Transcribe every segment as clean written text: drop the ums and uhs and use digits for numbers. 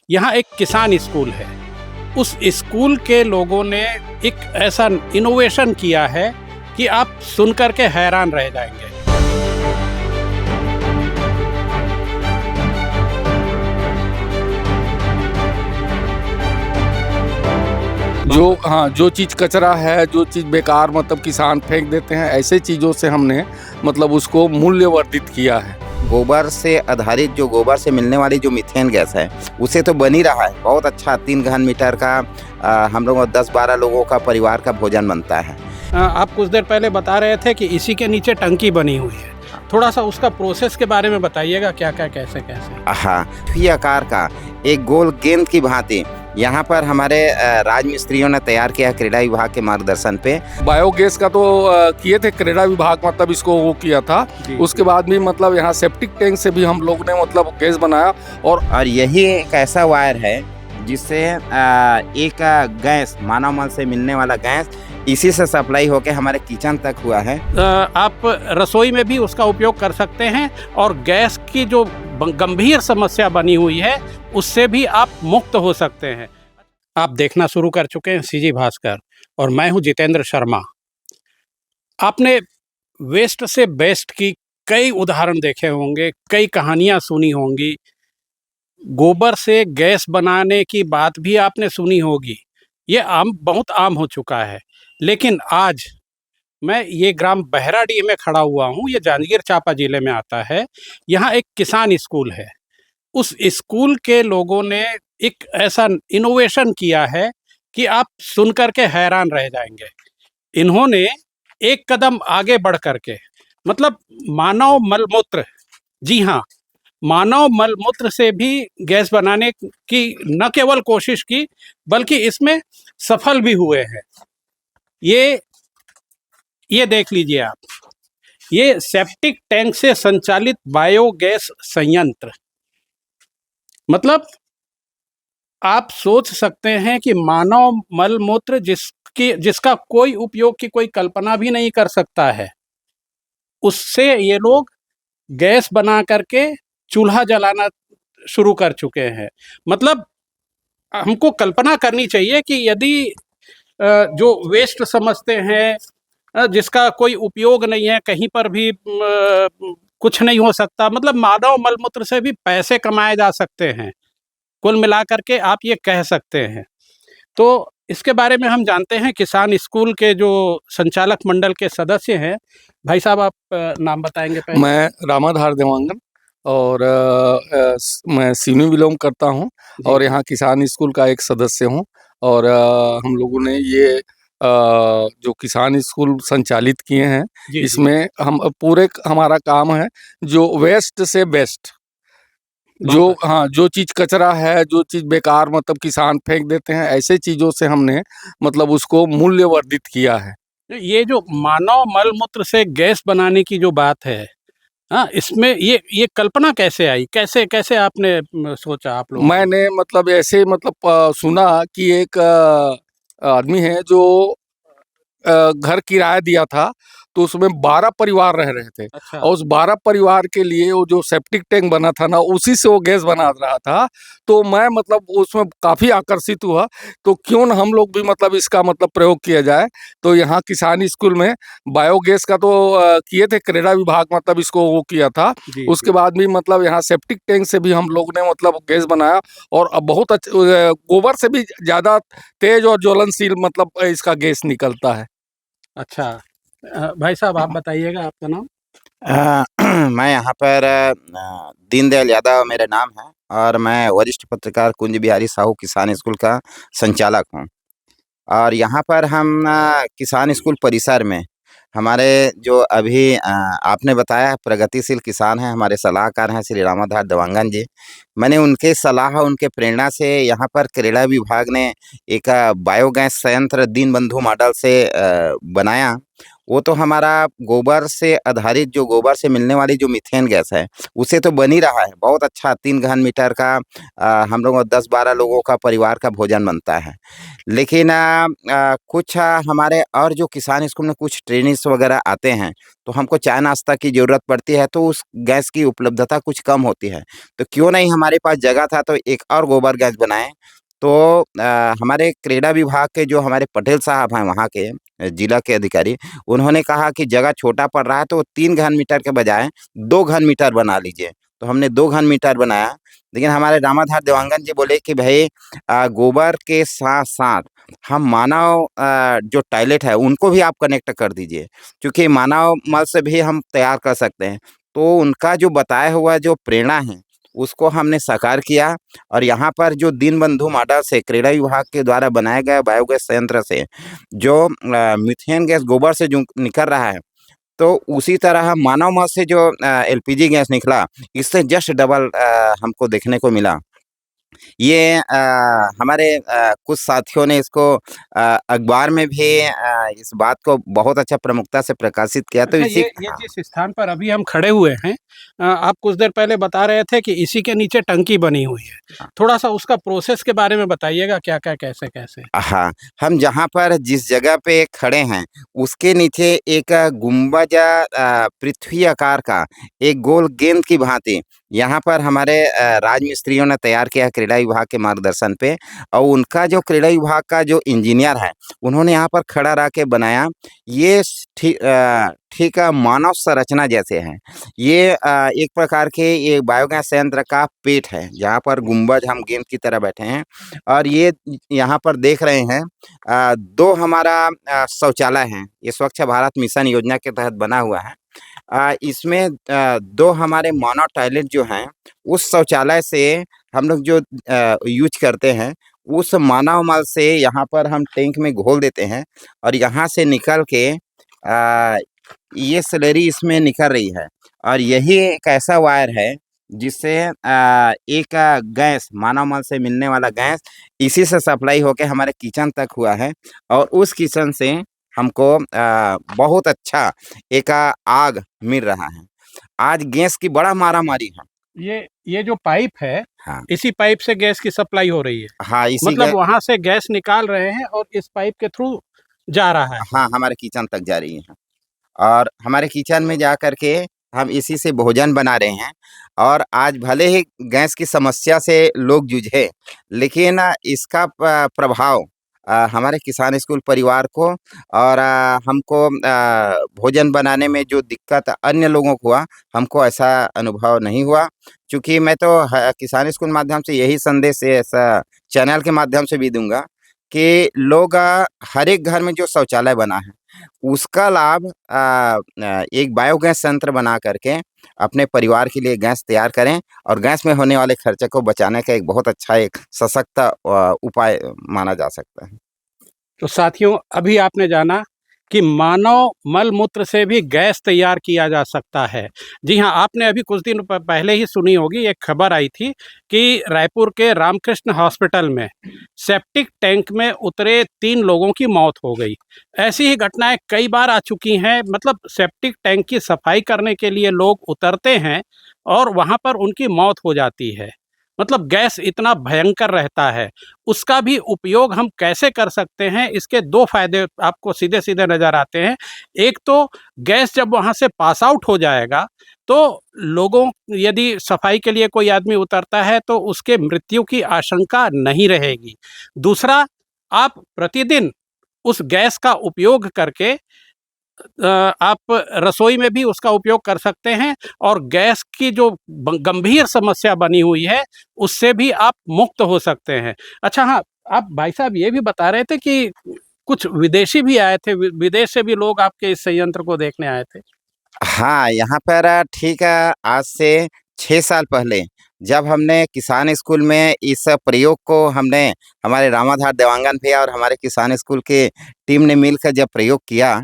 यहाँ एक किसान स्कूल है। उस स्कूल के लोगों ने एक ऐसा इनोवेशन किया है कि आप सुनकर के हैरान रह जाएंगे। जो चीज़ कचरा है, जो चीज़ बेकार मतलब किसान फेंक देते हैं, ऐसे चीज़ों से हमने मतलब उसको मूल्यवर्धित किया है। गोबर से आधारित जो गोबर से मिलने वाली जो मीथेन गैस है उसे तो बन ही रहा है। बहुत अच्छा 3 घन मीटर का हम लोग 10-12 लोगों का परिवार का भोजन बनता है। आप कुछ देर पहले बता रहे थे कि इसी के नीचे टंकी बनी हुई है। थोड़ा सा उसका प्रोसेस के बारे में बताइएगा, क्या क्या कैसे कैसे। हाँ, फी आकार का एक गोल गेंद की भांति यहाँ पर हमारे राजमिस्त्रियों ने तैयार किया है क्रीड़ा विभाग के मार्गदर्शन पे। बायोगैस का तो किए थे क्रीड़ा विभाग, मतलब इसको वो किया था। उसके बाद भी मतलब यहाँ सेप्टिक टैंक से भी हम लोग ने मतलब गैस बनाया। और यही एक ऐसा वायर है जिससे एक गैस, मानव मल से मिलने वाला गैस इसी से सप्लाई होके हमारे किचन तक हुआ है। आप रसोई में भी उसका उपयोग कर सकते हैं और गैस की जो गंभीर समस्या बनी हुई है उससे भी आप मुक्त हो सकते हैं। आप देखना शुरू कर चुके हैं सीजी भास्कर और मैं हूं जितेंद्र शर्मा। आपने वेस्ट से बेस्ट की कई उदाहरण देखे होंगे, कई कहानियां सुनी होंगी। गोबर से गैस बनाने की बात भी आपने सुनी होगी। ये बहुत आम हो चुका है। लेकिन आज मैं ये ग्राम बहराडीह में खड़ा हुआ हूँ। ये जांजगीर चांपा जिले में आता है। यहाँ एक किसान स्कूल है। उस स्कूल के लोगों ने एक ऐसा इनोवेशन किया है कि आप सुनकर के हैरान रह जाएंगे। इन्होंने एक कदम आगे बढ़ करके मतलब मानव मलमूत्र, जी हाँ, मानव मलमूत्र से भी गैस बनाने की न केवल कोशिश की बल्कि इसमें सफल भी हुए हैं। ये देख लीजिए आप, ये सेप्टिक टैंक से संचालित बायोगैस संयंत्र। मतलब आप सोच सकते हैं कि मानव मलमूत्र जिसका कोई उपयोग की कोई कल्पना भी नहीं कर सकता है, उससे ये लोग गैस बना करके चूल्हा जलाना शुरू कर चुके हैं। मतलब हमको कल्पना करनी चाहिए कि यदि जो वेस्ट समझते हैं, जिसका कोई उपयोग नहीं है, कहीं पर भी कुछ नहीं हो सकता, मतलब मानव मलमूत्र से भी पैसे कमाए जा सकते हैं, कुल मिलाकर के आप ये कह सकते हैं। तो इसके बारे में हम जानते हैं किसान स्कूल के जो संचालक मंडल के सदस्य हैं। भाई साहब, आप नाम बताएंगे पहले? मैं रामाधार देवांगन और मैं सिवनी बिलोंग करता हूँ और यहाँ किसान स्कूल का एक सदस्य हूँ। और हम लोगों ने ये जो किसान स्कूल संचालित किए हैं, इसमें हम पूरे हमारा काम है जो वेस्ट से बेस्ट, जो चीज़ कचरा है, जो चीज़ बेकार मतलब किसान फेंक देते हैं, ऐसे चीज़ों से हमने मतलब उसको मूल्यवर्धित किया है। ये जो मानव मलमूत्र से गैस बनाने की जो बात है, हाँ, इसमें ये कल्पना कैसे आई, कैसे कैसे आपने सोचा आप लोग? मैंने मतलब ऐसे मतलब सुना कि एक आदमी है जो घर किराया दिया था, तो उसमें 12 परिवार रह रहे थे। अच्छा। और उस 12 परिवार के लिए वो जो सेप्टिक टैंक बना था ना, उसी से वो गैस बना रहा था। तो मैं मतलब उसमें काफ़ी आकर्षित हुआ, तो क्यों ना हम लोग भी मतलब इसका मतलब प्रयोग किया जाए। तो यहाँ किसान स्कूल में बायोगैस का तो किए थे क्रीड़ा विभाग, मतलब इसको वो किया था। उसके बाद भी मतलब यहाँ सेप्टिक टैंक से भी हम लोग ने मतलब गैस बनाया और अब बहुत गोबर से भी ज़्यादा तेज और ज्वलनशील मतलब इसका गैस निकलता है। अच्छा, भाई साहब आप बताइएगा, आपका नाम? मैं यहाँ पर दीनदयाल यादव मेरा नाम है और मैं वरिष्ठ पत्रकार कुंज बिहारी साहू किसान स्कूल का संचालक हूँ। और यहाँ पर हम किसान स्कूल परिसर में हमारे जो अभी आपने बताया प्रगतिशील किसान हैं, हमारे सलाहकार हैं श्री रामाधार देवांगन जी। मैंने उनके सलाह, उनके प्रेरणा से यहाँ पर क्रीड़ा विभाग ने एक बायोगैस संयंत्र दीनबंधु मॉडल से बनाया वो तो हमारा गोबर से आधारित जो गोबर से मिलने वाली जो मीथेन गैस है, उससे तो बन ही रहा है। बहुत अच्छा 3 घन मीटर का हम लोगों 10-12 लोगों का परिवार का भोजन बनता है। लेकिन कुछ हमारे और जो किसान स्कूल में कुछ ट्रेनिंग्स वगैरह आते हैं, तो हमको चाय नाश्ता की ज़रूरत पड़ती है, तो उस गैस की उपलब्धता कुछ कम होती है। तो क्यों नहीं हमारे पास जगह था तो एक और गोबर गैस बनाएँ। तो हमारे क्रीड़ा विभाग के जो हमारे पटेल साहब हैं वहाँ के जिला के अधिकारी, उन्होंने कहा कि जगह छोटा पड़ रहा है तो 3 घन मीटर के बजाय 2 घन मीटर बना लीजिए। तो हमने 2 घन मीटर बनाया, लेकिन हमारे रामाधार देवांगन जी बोले कि भई गोबर के साथ-साथ हम मानव जो टॉयलेट है उनको भी आप कनेक्ट कर दीजिए, क्योंकि मानव मल से भी हम तैयार कर सकते हैं। तो उनका जो बताया हुआ जो प्रेरणा है, उसको हमने साकार किया और यहाँ पर जो दीनबंधु मॉडल से क्रीड़ा विभाग के द्वारा बनाया गया बायोगैस संयंत्र से जो मीथेन गैस गोबर से जो निकल रहा है, तो उसी तरह मानव मल से जो एलपीजी गैस निकला, इससे जस्ट डबल हमको देखने को मिला। ये हमारे कुछ साथियों ने इसको अखबार में भी इस बात को बहुत अच्छा प्रमुखता से प्रकाशित किया, तो अच्छा, इसी ये जिस स्थान पर अभी हम खड़े हुए हैं, आप कुछ देर पहले बता रहे थे कि इसी के नीचे टंकी बनी हुई है। हाँ। थोड़ा-सा उसका प्रोसेस के बारे में बताइएगा, क्या-क्या, कैसे-कैसे? हाँ, हम जहाँ पर जिस जगह पे खड़े हैं, उसके नीचे एक गुंबज पृथ्वी आकार का एक गोल गेंद की भांति यहाँ पर हमारे राजमिस्त्रियों ने तैयार किया है क्रीड़ा विभाग के मार्गदर्शन पे, और उनका जो क्रीड़ा विभाग का जो इंजीनियर है, उन्होंने यहाँ पर खड़ा रह के बनाया। ये ठीक मानव संरचना जैसे है। ये एक प्रकार के ये बायोगैस संयंत्र का पेट है, जहाँ पर गुंबज हम गेंद की तरह बैठे हैं। और ये यहाँ पर देख रहे हैं 2 हमारा शौचालय हैं। ये स्वच्छ भारत मिशन योजना के तहत बना हुआ है। इसमें 2 हमारे मानव टॉयलेट जो हैं, उस शौचालय से हम लोग जो यूज़ करते हैं, उस मानव मल से यहाँ पर हम टैंक में घोल देते हैं और यहाँ से निकल के ये स्लरी इसमें निकल रही है और यही एक ऐसा वायर है जिससे एक गैस मानव मल से मिलने वाला गैस इसी से सप्लाई होके हमारे किचन तक हुआ है और उस किचन से हमको बहुत अच्छा एक आग मिल रहा है। आज गैस की बड़ा मारामारी है। ये जो पाइप है, हाँ, इसी पाइप से गैस की सप्लाई हो रही है? हाँ, इसी मतलब वहाँ से गैस निकाल रहे हैं और इस पाइप के थ्रू जा रहा है? हाँ, हमारे किचन तक जा रही है और हमारे किचन में जा कर के हम इसी से भोजन बना रहे हैं। और आज भले ही गैस की समस्या से लोग जूझे, लेकिन इसका प्रभाव हमारे किसान स्कूल परिवार को और हमको भोजन बनाने में जो दिक्कत अन्य लोगों को हुआ, हमको ऐसा अनुभव नहीं हुआ। चूँकि मैं तो किसान स्कूल माध्यम से यही संदेश इस चैनल के माध्यम से भी दूँगा कि लोग हर एक घर में जो शौचालय बना है, उसका लाभ एक बायोगैस संयंत्र बना करके अपने परिवार के लिए गैस तैयार करें और गैस में होने वाले खर्चे को बचाने का एक बहुत अच्छा एक सशक्त उपाय माना जा सकता है। तो साथियों, अभी आपने जाना कि मानव मल-मूत्र से भी गैस तैयार किया जा सकता है। जी हाँ, आपने अभी कुछ दिन पहले ही सुनी होगी, एक खबर आई थी कि रायपुर के रामकृष्ण हॉस्पिटल में सेप्टिक टैंक में उतरे 3 लोगों की मौत हो गई। ऐसी ही घटनाएँ कई बार आ चुकी हैं। मतलब सेप्टिक टैंक की सफाई करने के लिए लोग उतरते हैं और वहाँ पर उनकी मौत हो जाती है। मतलब गैस इतना भयंकर रहता है, उसका भी उपयोग हम कैसे कर सकते हैं, इसके 2 फ़ायदे आपको सीधे-सीधे नज़र आते हैं। एक तो गैस जब वहाँ से पास आउट हो जाएगा, तो लोगों यदि सफाई के लिए कोई आदमी उतरता है, तो उसके मृत्यु की आशंका नहीं रहेगी। दूसरा, आप प्रतिदिन उस गैस का उपयोग करके आप रसोई में भी उसका उपयोग कर सकते हैं और गैस की जो गंभीर समस्या बनी हुई है, उससे भी आप मुक्त हो सकते हैं। अच्छा हाँ, आप भाई साहब ये भी बता रहे थे कि कुछ विदेशी भी आए थे, विदेश से भी लोग आपके इस संयंत्र को देखने आए थे? हाँ, यहाँ पर ठीक आज से 6 साल पहले जब हमने किसान स्कूल में इस प्रयोग को हमने हमारे रामाधार देवांगन भैया और हमारे किसान स्कूल के टीम ने मिलकर जब प्रयोग किया,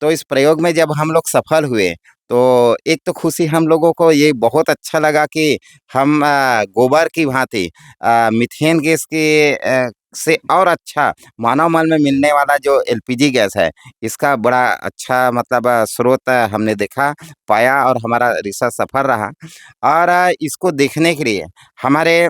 तो इस प्रयोग में जब हम लोग सफल हुए, तो एक तो खुशी हम लोगों को ये बहुत अच्छा लगा कि हम गोबर की भांति मीथेन गैस की से और अच्छा मानव मल में मिलने वाला जो एलपीजी गैस है, इसका बड़ा अच्छा मतलब स्रोत हमने देखा, पाया और हमारा रिसर्च सफल रहा। और इसको देखने के लिए हमारे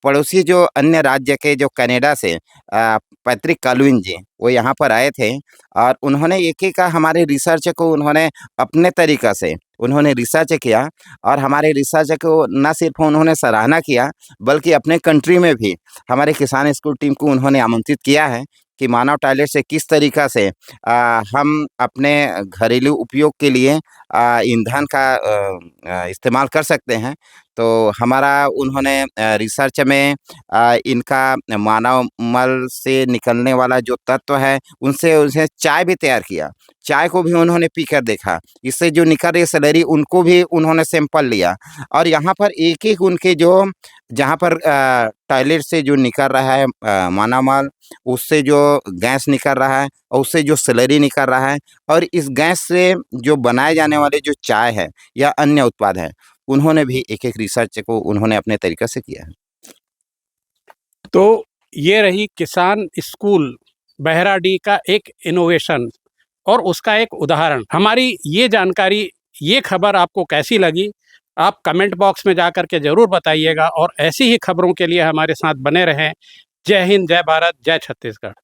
पड़ोसी जो अन्य राज्य के जो कनाडा से पैट्रिक काल्विन जी, वो यहाँ पर आए थे और उन्होंने एक-एक हमारे रिसर्च को उन्होंने अपने तरीक़ा से उन्होंने रिसर्च किया और हमारे रिसर्च को ना सिर्फ़ उन्होंने सराहना किया, बल्कि अपने कंट्री में भी हमारे किसान स्कूल टीम को उन्होंने आमंत्रित किया है कि मानव टॉयलेट से किस तरीक़ा से हम अपने घरेलू उपयोग के लिए ईंधन का इस्तेमाल कर सकते हैं। तो हमारा उन्होंने रिसर्च में इनका मानव मल से निकलने वाला जो तत्व है, उनसे उसे चाय भी तैयार किया। चाय को भी उन्होंने पीकर देखा, इससे जो निकल रही स्लरी उनको भी उन्होंने सैंपल लिया और यहाँ पर एक-एक उनके जो जहाँ पर टॉयलेट से जो निकल रहा है मानव मल, उससे जो गैस निकल रहा है और उससे जो स्लरी निकल रहा है और इस गैस से जो बनाए जाने वाले जो चाय है या अन्य उत्पाद हैं, उन्होंने भी एक-एक रिसर्च को उन्होंने अपने तरीक़े से किया है। तो ये रही किसान स्कूल बहराडीह का एक इनोवेशन और उसका एक उदाहरण। हमारी ये जानकारी, ये खबर आपको कैसी लगी? आप कमेंट बॉक्स में जाकर के ज़रूर बताइएगा और ऐसी ही खबरों के लिए हमारे साथ बने रहें। जय हिंद, जय भारत, जय छत्तीसगढ़।